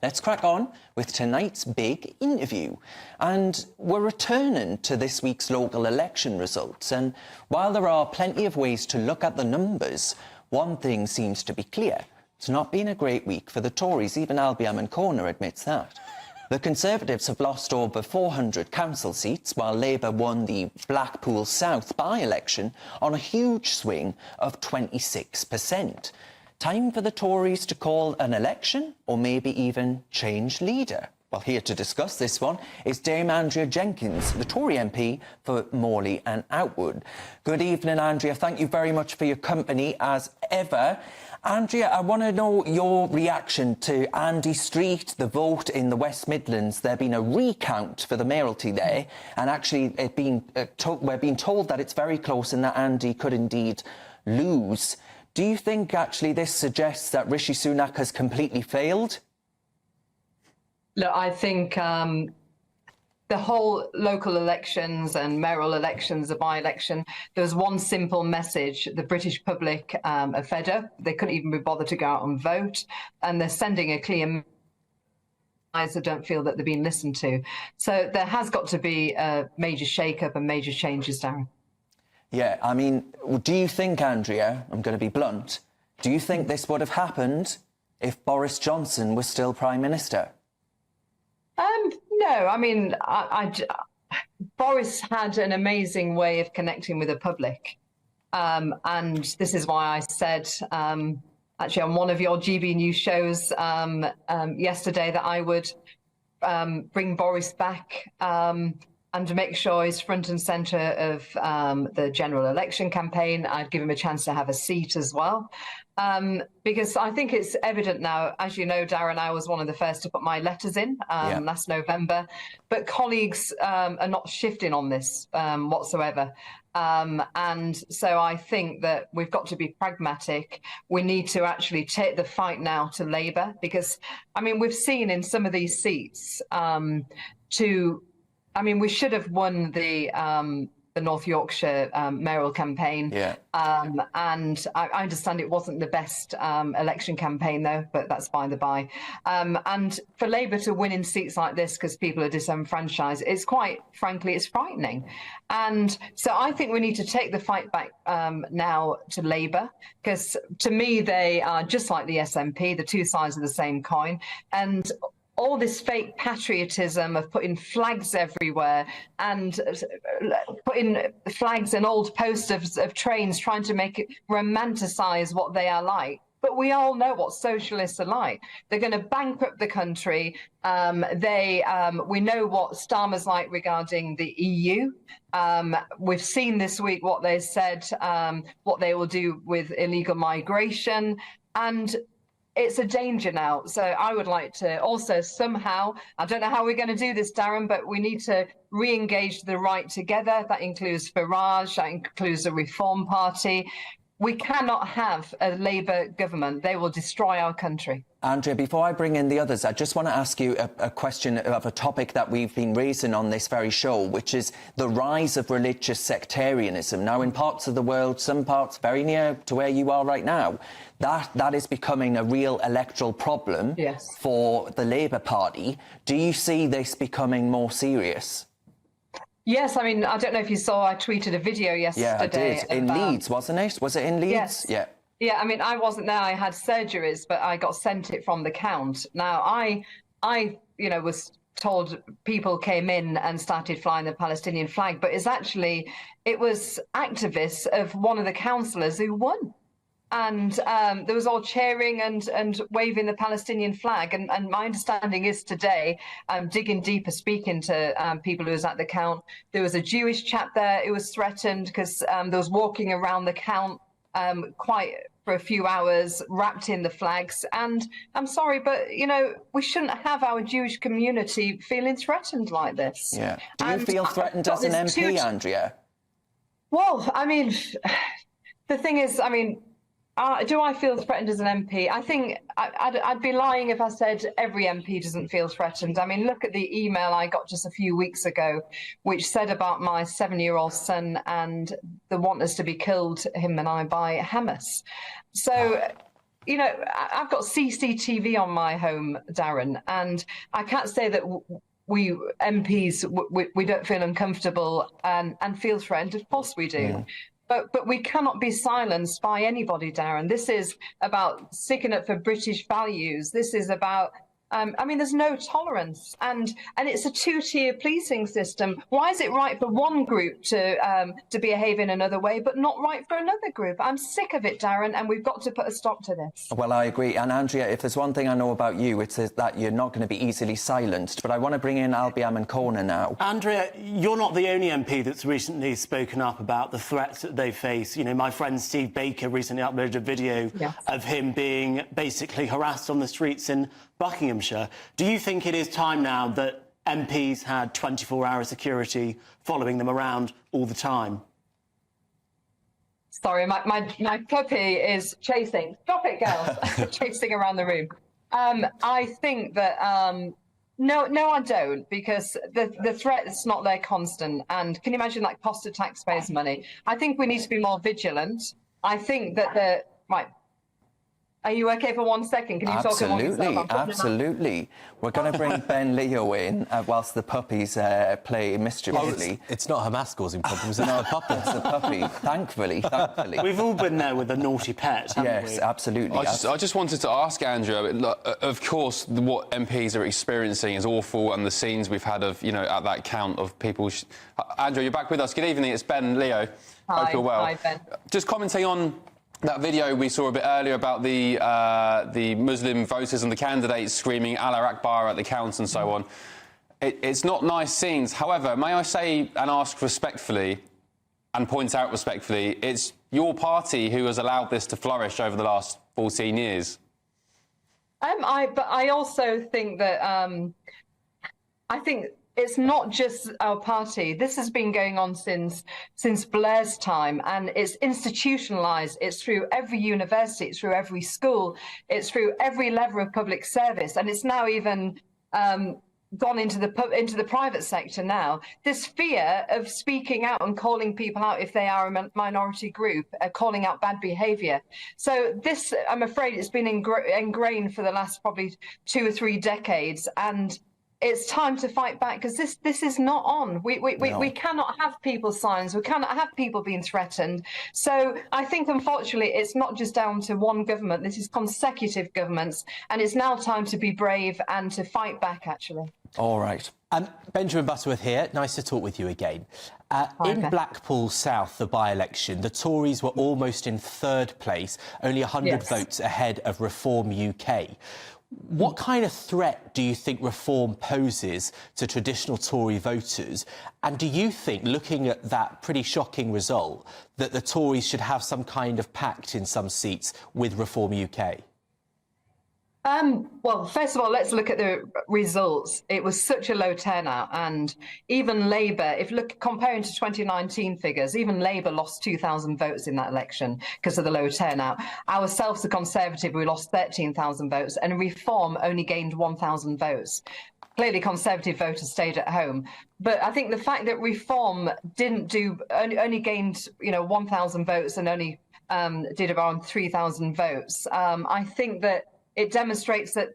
Let's crack on with tonight's big interview. And we're returning to this week's local election results. And while there are plenty of ways to look at the numbers, one thing seems to be clear. It's not been a great week for the Tories. Even Albion and Corner admits that. The Conservatives have lost over 400 council seats, while Labour won the Blackpool South by-election on a huge swing of 26%. Time for the Tories to call an election, or maybe even change leader? Well, here to discuss this one is Dame Andrea Jenkyns, the Tory MP for Morley and Outwood. Good evening, Andrea. Thank you very much for your company, as ever. Andrea, I want to know your reaction to Andy Street, the vote in the West Midlands. There been a recount for the mayoralty there, and actually we're being told that it's very close and that Andy could indeed lose. Do you think, actually, this suggests that Rishi Sunak has completely failed? Look, I think the whole local elections and mayoral elections, the by-election, there was one simple message. The British public are fed up. They couldn't even be bothered to go out and vote. And they're sending a clear message that don't feel that they're being listened to. So there has got to be a major shake-up and major changes, Darren. Yeah, I mean, do you think, Andrea, I'm going to be blunt, do you think this would have happened if Boris Johnson was still Prime Minister? No, I mean, Boris had an amazing way of connecting with the public. And this is why I said, actually, on one of your GBNews shows yesterday, that I would bring Boris back and to make sure he's front and centre of the general election campaign. I'd give him a chance to have a seat as well. Because I think it's evident now, as you know, Darren, I was one of the first to put my letters in last November, but colleagues are not shifting on this whatsoever. And so I think that we've got to be pragmatic. We need to actually take the fight now to Labour, because, I mean, we've seen in some of these seats we should have won the North Yorkshire mayoral campaign. Yeah. And I understand it wasn't the best election campaign, though, but that's by the by. And for Labour to win in seats like this because people are disenfranchised, it's quite frankly, it's frightening. And so I think we need to take the fight back now to Labour, because to me, they are just like the SNP, the two sides of the same coin. And all this fake patriotism of putting flags everywhere and putting flags in old posters of trains, trying to make it romanticize what they are like. But we all know what socialists are like. They're going to bankrupt the country. We know what Starmer's like regarding the EU. We've seen this week what they said, what they will do with illegal migration. And it's a danger now. So I would like to also somehow, I don't know how we're going to do this, Darren, but we need to re-engage the right together. That includes Farage, that includes the Reform Party. We cannot have a Labour government. They will destroy our country. Andrea, before I bring in the others, I just want to ask you a question of a topic that we've been raising on this very show, which is the rise of religious sectarianism. Now, in parts of the world, some parts very near to where you are right now, that is becoming a real electoral problem for the Labour Party. Do you see this becoming more serious? Yes, I mean, I don't know if you saw, I tweeted a video yesterday. Yeah, I did. In Leeds, wasn't it? Was it in Leeds? Yes. Yeah. Yeah, I mean, I wasn't there. I had surgeries, but I got sent it from the count. Now, I was told people came in and started flying the Palestinian flag, but it was activists of one of the councillors who won. And there was all cheering and waving the Palestinian flag. And my understanding is today, digging deeper, speaking to people who was at the count, there was a Jewish chap there who was threatened because there was walking around the count quite for a few hours, wrapped in the flags. And I'm sorry, but, we shouldn't have our Jewish community feeling threatened like this. Yeah. Do you feel threatened as an MP, Andrea? Well, I mean, the thing is, do I feel threatened as an MP? I think I'd be lying if I said every MP doesn't feel threatened. I mean, look at the email I got just a few weeks ago, which said about my 7-year-old son and the want us to be killed, him and I, by Hamas. So I've got CCTV on my home, Darren, and I can't say that we MPs, we don't feel uncomfortable and feel threatened. Of course we do. But we cannot be silenced by anybody, Darren. This is about sticking up for British values. This is about there's no tolerance, and it's a two-tier policing system. Why is it right for one group to behave in another way, but not right for another group? I'm sick of it, Darren, and we've got to put a stop to this. Well, I agree. And Andrea, if there's one thing I know about you, it's that you're not going to be easily silenced. But I want to bring in Albiam and Corner now. Andrea, you're not the only MP that's recently spoken up about the threats that they face. You know, my friend Steve Baker recently uploaded a video of him being basically harassed on the streets in Buckinghamshire. Do you think it is time now that MPs had 24-hour security following them around all the time? Sorry, my puppy is chasing. Stop it, girls. Chasing around the room. I think that no, I don't, because the threat is not there constant. And can you imagine that cost of taxpayers' money? I think we need to be more vigilant. I think that Are you okay for 1 second? Can you talk at once? Absolutely. We're going to bring Ben Leo in whilst the puppies play mischievously. It's not Hamas causing problems, it's not a puppy. It's a puppy, thankfully. We've all been there with a naughty pet, haven't we? Yes, absolutely. I just wanted to ask Andrea, of course, what MPs are experiencing is awful, and the scenes we've had of, at that count of people... Andrea, you're back with us. Good evening, it's Ben Leo. Hi. Hope you're well. Hi, Ben. Just commenting on that video we saw a bit earlier about the Muslim voters and the candidates screaming Allah Akbar at the counts and so on. It's not nice scenes. However, may I say and ask respectfully and point out respectfully, it's your party who has allowed this to flourish over the last 14 years. But I also think that I think it's not just our party. This has been going on since Blair's time, and it's institutionalized. It's through every university, it's through every school, it's through every level of public service, and it's now even gone into the private sector now. This fear of speaking out and calling people out if they are a minority group, calling out bad behaviour. So this, I'm afraid, it's been ingrained for the last probably 2 or 3 decades, and it's time to fight back, because this is not on. We cannot have people silenced. We cannot have people being threatened. So I think, unfortunately, it's not just down to one government. This is consecutive governments, and it's now time to be brave and to fight back, actually. All right. Benjamin Butterworth here. Nice to talk with you again. In Blackpool South, the by-election, the Tories were almost in 3rd place, only 100 votes ahead of Reform UK. What kind of threat do you think Reform poses to traditional Tory voters? And do you think, looking at that pretty shocking result, that the Tories should have some kind of pact in some seats with Reform UK? Well, first of all, let's look at the results. It was such a low turnout, and even Labour, comparing to 2019 figures, even Labour lost 2,000 votes in that election because of the low turnout. Ourselves, the Conservative, we lost 13,000 votes, and Reform only gained 1,000 votes. Clearly, Conservative voters stayed at home. But I think the fact that Reform only gained 1,000 votes and only did around 3,000 votes, I think that it demonstrates that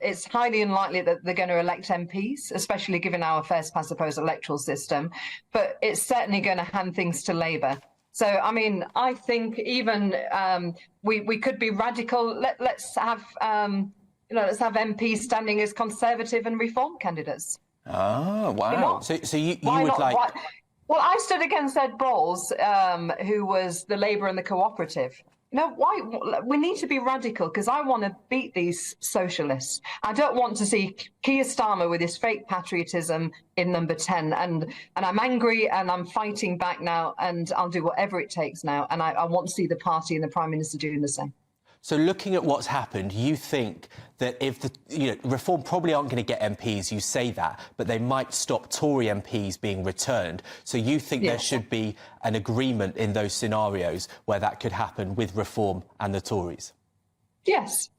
it's highly unlikely that they're going to elect MPs, especially given our first past the post electoral system. But it's certainly going to hand things to Labour. So, I mean, I think even we could be radical. Let's have MPs standing as Conservative and Reform candidates. Oh, wow. So you would like... Well, I stood against Ed Balls, who was the Labour and the Cooperative. Why? We need to be radical, because I want to beat these socialists. I don't want to see Keir Starmer with his fake patriotism in number 10. And I'm angry, and I'm fighting back now, and I'll do whatever it takes now. And I want to see the party and the Prime Minister doing the same. So looking at what's happened, you think that if Reform probably aren't going to get MPs, you say that, but they might stop Tory MPs being returned. So you think there should be an agreement in those scenarios where that could happen with Reform and the Tories? Yes,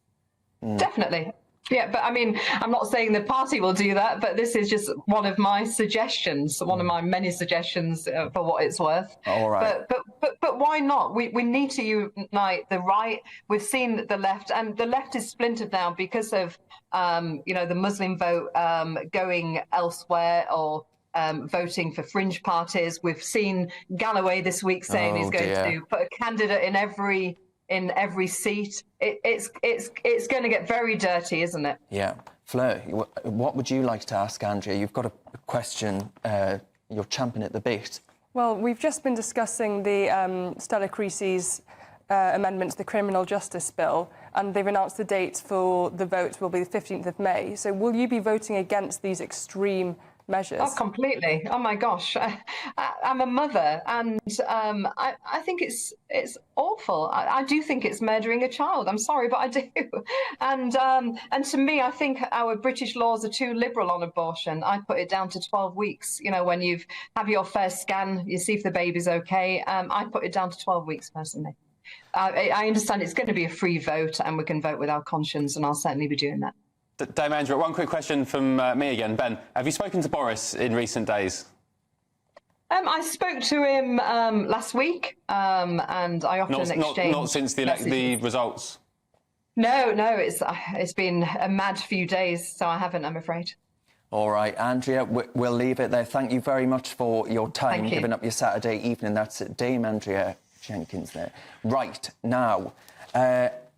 definitely. Yeah, but I mean, I'm not saying the party will do that, but this is just one of my suggestions, one of my many suggestions for what it's worth. All right. But why not? We need to unite the right. We've seen the left, and the left is splintered now because of the Muslim vote going elsewhere or voting for fringe parties. We've seen Galloway this week saying he's going to put a candidate in every seat. It's going to get very dirty, isn't it? Yeah. Fleur, what would you like to ask Andrea? You've got a question. You're champing at the bit. Well, we've just been discussing the Stella Creasy's amendment to the Criminal Justice Bill, and they've announced the date for the vote will be the 15th of May. So will you be voting against these extreme measures? Oh, completely. Oh, my gosh. I'm a mother, and I think it's awful. I do think it's murdering a child. I'm sorry, but I do. And to me, I think our British laws are too liberal on abortion. I put it down to 12 weeks. You know, when you have your first scan, you see if the baby's okay. I put it down to 12 weeks, personally. I understand it's going to be a free vote, and we can vote with our conscience, and I'll certainly be doing that. Dame Andrea, one quick question from me again. Ben, have you spoken to Boris in recent days? I spoke to him last week, and I often exchange... Not since the results? No, it's been a mad few days, so I haven't, I'm afraid. All right, Andrea, we'll leave it there. Thank you very much for your time, giving up your Saturday evening. That's Dame Andrea Jenkyns there. Right, now...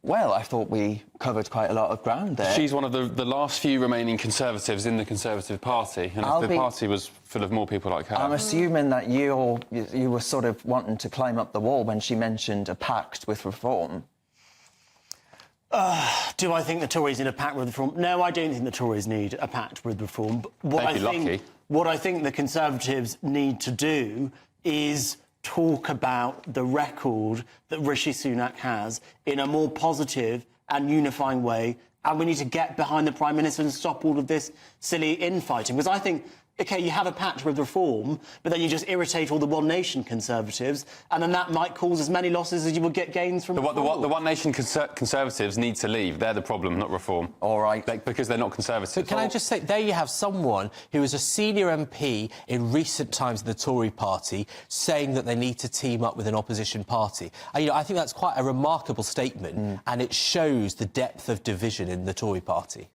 well, I thought we covered quite a lot of ground there. She's one of the last few remaining Conservatives in the Conservative Party, and if the party was full of more people like her... I'm assuming that you were sort of wanting to climb up the wall when she mentioned a pact with reform. Do I think the Tories need a pact with reform? No, I don't think the Tories need a pact with reform. But what I think the Conservatives need to do is talk about the record that Rishi Sunak has in a more positive and unifying way, and we need to get behind the Prime Minister and stop all of this silly infighting. Because I think, OK, you have a pact with reform, but then you just irritate all the One Nation Conservatives, and then that might cause as many losses as you would get gains from reform. The One Nation Conservatives need to leave. They're the problem, not reform. All right. Because they're not Conservatives. But can I just say, there you have someone who was a senior MP in recent times in the Tory party saying that they need to team up with an opposition party. I think that's quite a remarkable statement, and it shows the depth of division in the Tory party.